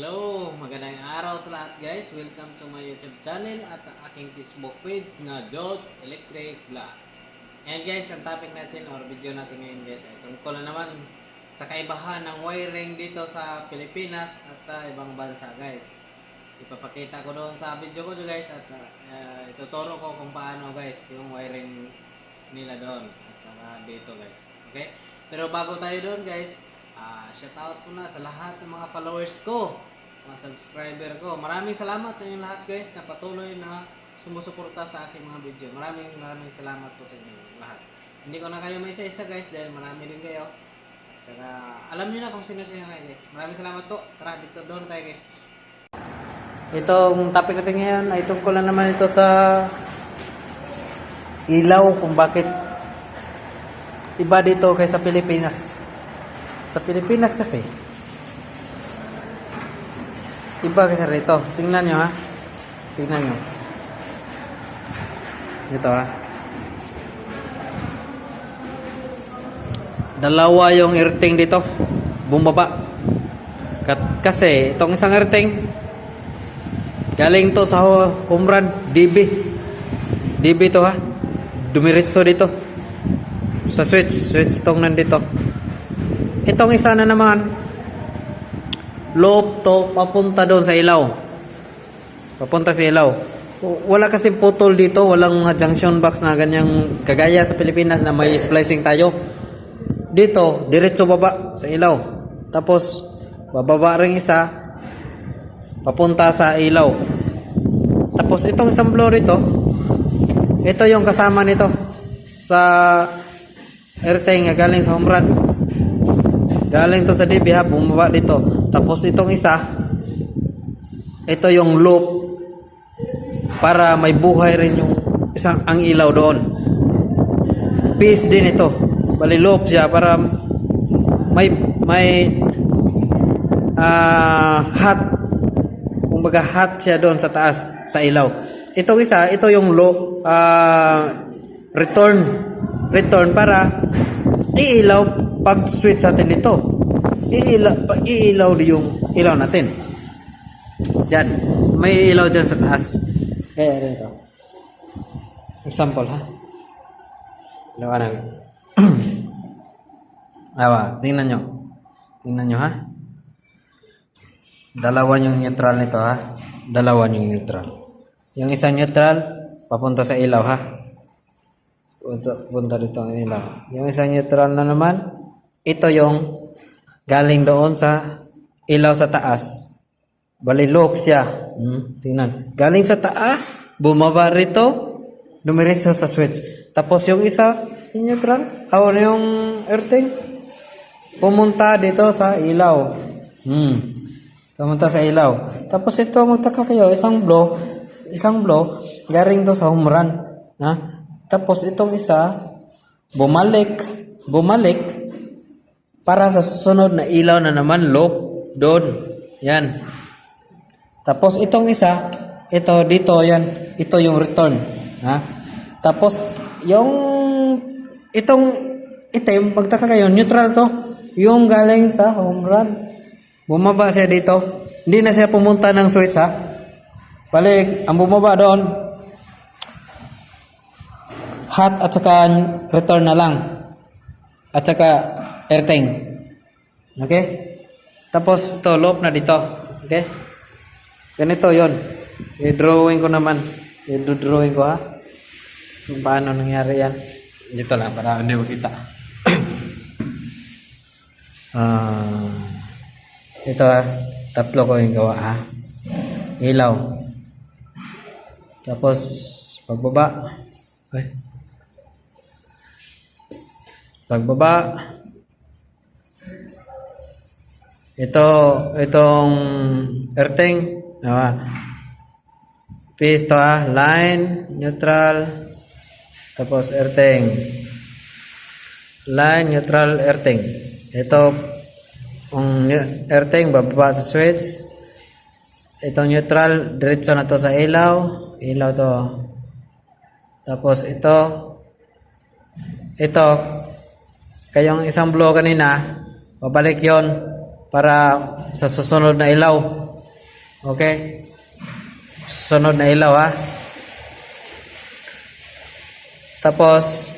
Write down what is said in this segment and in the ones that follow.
Hello, magandang araw sa lahat guys. Welcome to my YouTube channel at sa aking Facebook page na George Electric Vlogs. And guys, ang topic natin or video natin ngayon guys ay tungkol na naman sa kaibahan ng wiring dito sa Pilipinas at sa ibang bansa guys. Ipapakita ko doon sa video ko guys at ituturo ko kung paano guys yung wiring nila doon at saka dito guys. Okay? Pero bago tayo doon guys, shout out ko na sa lahat ng mga followers ko, mga subscriber ko. Maraming salamat sa inyong lahat guys na patuloy na sumusuporta sa aking mga video. Maraming salamat po sa inyo lahat. Hindi ko na kayo may isa-isa guys dahil marami din kayo. At saka alam niyo na kung sino-sino kayo guys. Maraming salamat po. Tara dito doon tayo guys. Itong topic natin ngayon ay tungkol na naman ito sa ilaw, kung bakit iba dito kaysa Pilipinas. Sa Pilipinas kasi iba kasi rito. Tingnan nyo ha. Tingnan nyo. Ito ha. Dalawa yung earthing dito. Bumaba. Kasi itong isang earthing galing to sa home run. DB to ha. Dumiretso dito. Sa switch tong nandito. Itong isa na naman, loop to, papunta doon sa ilaw. Papunta sa ilaw. Wala kasi putol dito, walang junction box na ganyang kagaya sa Pilipinas na may splicing tayo. Dito, diretso baba sa ilaw. Tapos, bababa rin isa, papunta sa ilaw. Tapos, itong isang blow rito, ito yung kasama nito sa earthing galing sa home run. Galing to sa DB ha, bumaba dito. Tapos itong isa, ito yung loop para may buhay rin yung isang ang ilaw doon. Piece din ito. Bali loop siya para may hot. Kumbaga hot siya doon sa taas sa ilaw. Itong isa, ito yung loop return para iilaw pag switch natin dito. Iilaw yung ilaw natin. Diyan. May ilaw dyan sa taas. Kaya dito. Example ha. Ilawan namin. Awa, tingnan nyo. Tingnan nyo ha. Dalawa yung neutral nito ha. Dalawa yung neutral. Yung isang neutral, papunta sa ilaw ha. Punta dito ang ilaw. Yung isang neutral na naman, ito yung galing doon sa ilaw sa taas. Bali loop siya. Tingnan. Galing sa taas, bumaba rito, dumiretso sa switch. Tapos yung isa, yung neutral, yung earthing, pumunta dito sa ilaw. Pumunta sa ilaw. Tapos ito, magtaka kayo, isang blow, galing to sa home run. Ha? Tapos itong isa, bumalik, para sa susunod na ilaw na naman, loop, doon. Yan. Tapos itong isa, ito dito, yan. Ito yung return. Ha? Tapos, itong itim, pagtaka kayo, neutral to. Yung galing sa home run. Bumaba siya dito. Hindi na siya pumunta ng switch, ha? Balik, ang bumaba doon, hot at saka return na lang. At saka earthing. Okay? Tapos ito, loop na dito. Okay? Ganito yon. I-drawing ko naman. I-drawing ko ha. Kung paano nangyari yan. Dito lang para hindi makita. Ito ha. Tatlo ko yung gawa ha. Ilaw. Tapos pagbaba. Okay. Pagbaba, itong earthing, piece to line, neutral, tapos earthing, line, neutral, earthing. Ito, earthing, bababa sa switch. Itong neutral, diretso na to sa ilaw to. Tapos ito, kayong isang blow kanina, babalik yon para sa susunod na ilaw. Okay? Sunod na ilaw ha. Tapos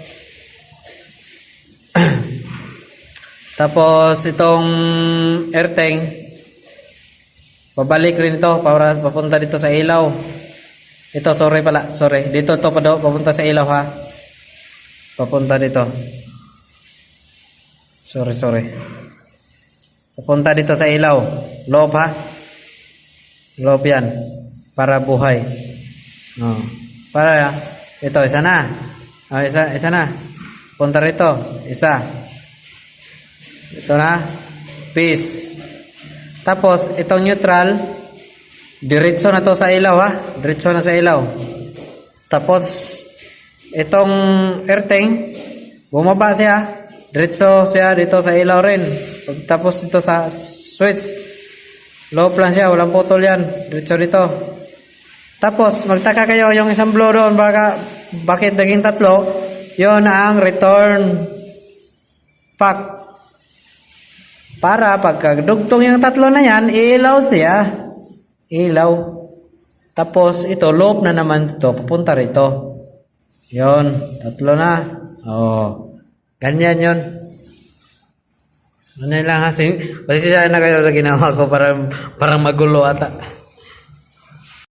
itong earthing babalik rin ito para papunta dito sa ilaw. Ito, sorry. Dito to papunta sa ilaw ha. Papunta dito. Sorry. Papunta dito sa ilaw. Loob ha. Loob yan. Para buhay. No. Para ito, isa na. Isa na. Punta rito. Isa. Ito na. Peace. Tapos, itong neutral, diretso na to sa ilaw ha. Diretso na sa ilaw. Tapos, itong earthing, bumaba siya. Diretso siya dito sa ilaw rin. Tapos dito sa switch, low lang siya. Walang putol yan. Diretso dito. Tapos, magtaka kayo yung isang blow doon. Bakit naging tatlo? Yun ang return pack. Para pagkadugtong yung tatlo na yan, ilaw siya. Ilaw. Tapos ito, loop na naman dito. Papunta rito. Yun. Tatlo na. Oh. Ganyan yun. Ano lang ha. Pasensya na kayo sa ginawa ko. Parang magulo ata.